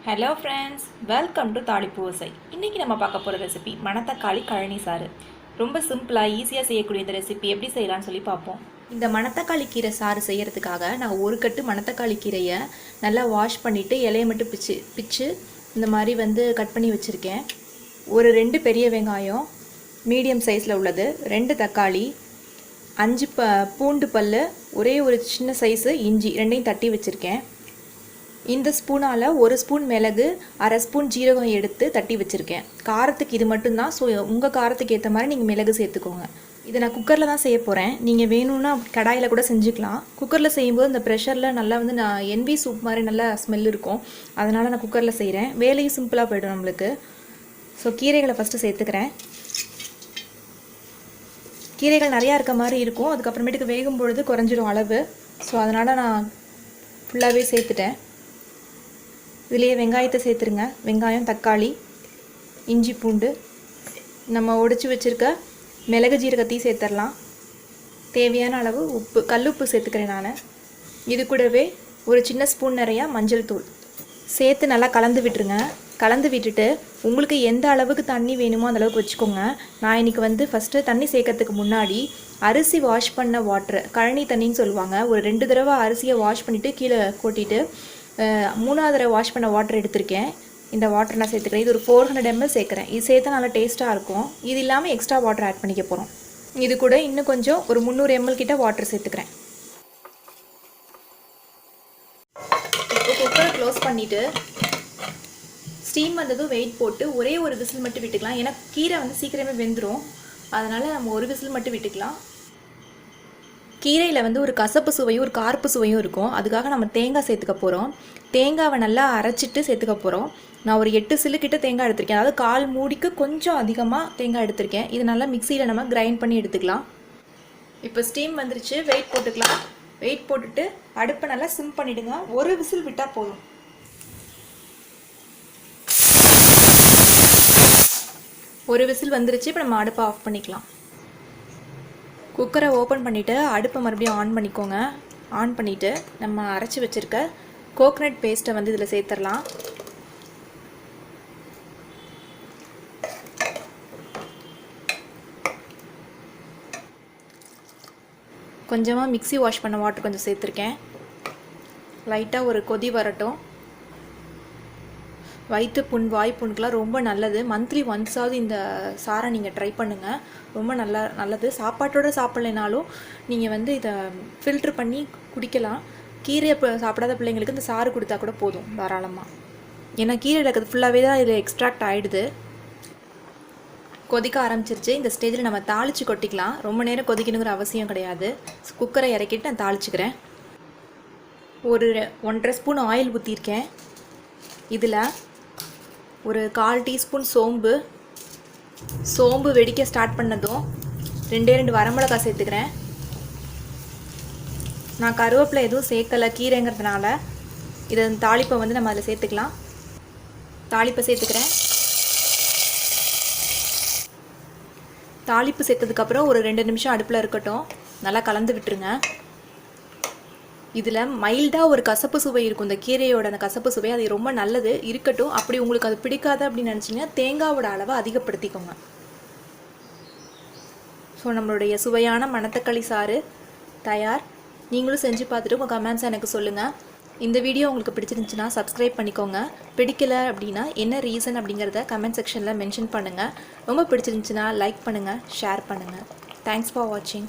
Hello friends, welcome to தாளிப்பு ஓசை. இன்றைக்கி நம்ம பார்க்க போகிற ரெசிபி மணத்தக்காளி கழனி சாறு. ரொம்ப சிம்பிளாக ஈஸியாக செய்யக்கூடிய இந்த ரெசிபி எப்படி செய்யலாம்னு சொல்லி பார்ப்போம். இந்த மணத்தக்காளி கீரை சாறு செய்கிறதுக்காக நான் ஒரு கட்டு மணத்தக்காளி கீரையை நல்லா வாஷ் பண்ணிவிட்டு இலையை மட்டும் பிச்சு இந்த மாதிரி கட் பண்ணி வச்சுருக்கேன். ஒரு 2 பெரிய வெங்காயம் மீடியம் சைஸில் உள்ளது, 2 தக்காளி, 5 பூண்டு பல், ஒரே ஒரு சின்ன சைஸு இஞ்சி, ரெண்டையும் தட்டி வச்சுருக்கேன். இந்த ஸ்பூனால் 1 ஸ்பூன் மிளகு, 1/2 ஸ்பூன் ஜீரகம் எடுத்து தட்டி வச்சுருக்கேன். காரத்துக்கு இது மட்டும்தான். ஸோ உங்கள் காரத்துக்கு ஏற்ற மாதிரி நீங்கள் மிளகு சேர்த்துக்கோங்க. இதை நான் குக்கரில் தான் செய்ய போகிறேன். நீங்கள் வேணும்னா கடாயில் கூட செஞ்சுக்கலாம். குக்கரில் செய்யும்போது இந்த ப்ரெஷரில் நல்லா நான் என்வி சூப் மாதிரி நல்லா ஸ்மெல் இருக்கும். அதனால் நான் குக்கரில் செய்கிறேன். வேலையும் சிம்பிளாக போய்டும் நம்மளுக்கு. ஸோ கீரைகளை ஃபஸ்ட்டு சேர்த்துக்கிறேன். கீரைகள் நிறையா இருக்க மாதிரி இருக்கும். அதுக்கப்புறமேட்டுக்கு வேகும் பொழுது குறைஞ்சிடும் அளவு. ஸோ அதனால் நான் ஃபுல்லாகவே சேர்த்துட்டேன். இதுலேயே வெங்காயத்தை சேர்த்துருங்க. வெங்காயம், தக்காளி, இஞ்சி, பூண்டு, நம்ம உடைச்சி வச்சுருக்க மிளகு ஜீரகத்தையும் சேர்த்துடலாம். தேவையான அளவு உப்பு, கல்லுப்பு சேர்த்துக்கிறேன் நான். இது கூடவே ஒரு சின்ன ஸ்பூன் நிறையா மஞ்சள் தூள் சேர்த்து நல்லா கலந்து விட்டுருங்க. கலந்து விட்டுட்டு உங்களுக்கு எந்த அளவுக்கு தண்ணி வேணுமோ அந்த அளவுக்கு வச்சுக்கோங்க. நான் இன்றைக்கி ஃபஸ்ட்டு தண்ணி சேர்க்கறதுக்கு முன்னாடி அரிசி வாஷ் பண்ண வாட்ரு, கழனி தண்ணின்னு சொல்லுவாங்க, ஒரு 2 தடவை அரிசியை வாஷ் பண்ணிவிட்டு கீழே கொட்டிட்டு 3ஆவது தடவை வாஷ் பண்ண வாட்டர் எடுத்திருக்கேன். இந்த வாட்டர் நான் சேர்த்துக்கிறேன். இது ஒரு 400 ml சேர்க்குறேன். இது சேர்த்தா நல்லா டேஸ்ட்டாக இருக்கும். இது இல்லாமல் எக்ஸ்ட்ரா வாட்டர் ஆட் பண்ணிக்க போகிறோம். இது கூட இன்னும் கொஞ்சம் ஒரு 300 ml கிட்ட வாட்டர் சேர்த்துக்கிறேன். இப்போ குக்கரை க்ளோஸ் பண்ணிவிட்டு ஸ்டீம் வந்ததும் வெயிட் போட்டு ஒரே ஒரு விசில் மட்டும் விட்டுக்கலாம். ஏன்னா கீரை சீக்கிரமே வெந்துடும். அதனால் நம்ம ஒரு விசில் மட்டும் விட்டுக்கலாம். கீரையில் ஒரு கசப்பு சுவையும் ஒரு கார்ப்பு சுவையும் இருக்கும். அதுக்காக நம்ம தேங்காய் சேர்த்துக்க போகிறோம். தேங்காவை நல்லா அரைச்சிட்டு சேர்த்துக்க போகிறோம். நான் ஒரு 8 சில்லுக்கிட்ட தேங்காய் எடுத்திருக்கேன். அதாவது 1/4 மூடிக்கு கொஞ்சம் அதிகமாக தேங்காய் எடுத்திருக்கேன். இது நல்லா மிக்சியில் நம்ம கிரைண்ட் பண்ணி எடுத்துக்கலாம். இப்போ ஸ்டீம் வந்துருச்சு. வெயிட் போட்டுக்கலாம். வெயிட் போட்டுட்டு அடுப்பை நல்லா சிம் பண்ணிவிடுங்க. ஒரு விசில் விட்டால் போதும். ஒரு விசில் வந்துருச்சு. இப்போ நம்ம அடுப்பை ஆஃப் பண்ணிக்கலாம். குக்கரை ஓப்பன் பண்ணிவிட்டு அடுப்பை மறுபடியும் ஆன் பண்ணிக்கோங்க. ஆன் பண்ணிவிட்டு நம்ம அரைச்சி வச்சுருக்க கோகனட் பேஸ்ட்டை இதில் சேர்த்துடலாம். கொஞ்சமாக மிக்ஸி வாஷ் பண்ண வாட்டர் கொஞ்சம் சேர்த்துருக்கேன். லைட்டாக ஒரு கொதி வரட்டும். வயிற்று புண், வாய்ப்புண்ணுக்கெலாம் ரொம்ப நல்லது. மந்த்லி ஒன்ஸாவது இந்த சாரை நீங்கள் ட்ரை பண்ணுங்கள். ரொம்ப நல்லது. சாப்பாட்டோடு சாப்பிட்லைனாலும் நீங்கள் இதை ஃபில்ட்ரு பண்ணி குடிக்கலாம். கீரையை சாப்பிடாத பிள்ளைங்களுக்கு இந்த சாறு கொடுத்தா கூட போதும் தாராளமாக. ஏன்னா கீரையில் இருக்கிறது ஃபுல்லாகவே தான் இதில் எக்ஸ்ட்ராக்ட் ஆகிடுது. கொதிக்க ஆரம்பிச்சிருச்சு. இந்த ஸ்டேஜில் நம்ம தாளித்து கொட்டிக்கலாம். ரொம்ப நேரம் கொதிக்கணுங்கிற அவசியம் கிடையாது. குக்கரை இறக்கிட்டு நான் தாளிச்சுக்கிறேன். ஒரு 1.5 ஸ்பூன் ஆயில் ஊற்றிருக்கேன். இதில் ஒரு 1/4 டீஸ்பூன் சோம்பு வெடிக்க ஸ்டார்ட் பண்ணதும் 2 வரமிளகாய் சேர்த்துக்கிறேன். நான் கருவேப்பிலை எதுவும் சேர்க்கலை கீரைங்கிறதுனால. இதை தாளிப்பை நம்ம அதில் சேர்த்துக்கலாம். தாளிப்பை சேர்த்துக்கிறேன். தாளிப்பு சேர்த்ததுக்கப்புறம் ஒரு 2 நிமிஷம் அடுப்பில் இருக்கட்டும். நல்லா கலந்து விட்டுருங்க. இதில் மைல்டாக ஒரு கசப்பு சுவை இருக்கும். இந்த கீரையோட அந்த கசப்பு சுவை அது ரொம்ப நல்லது இருக்கட்டும். அப்படி உங்களுக்கு அது பிடிக்காது அப்படின்னு நினச்சிங்கன்னா தேங்காவோட அளவை அதிகப்படுத்திக்கோங்க. ஸோ நம்மளுடைய சுவையான மணத்தக்காளி சாறு தயார். நீங்களும் செஞ்சு பார்த்துட்டு உங்கள் கமெண்ட்ஸ் எனக்கு சொல்லுங்கள். இந்த வீடியோ உங்களுக்கு பிடிச்சிருந்துச்சுன்னா சப்ஸ்கிரைப் பண்ணிக்கோங்க. பிடிக்கல அப்படின்னா என்ன ரீசன் அப்படிங்கிறத கமெண்ட் செக்ஷனில் மென்ஷன் பண்ணுங்கள். ரொம்ப பிடிச்சிருந்துச்சுன்னா லைக் பண்ணுங்கள், ஷேர் பண்ணுங்கள். தேங்க்ஸ் ஃபார் வாட்சிங்.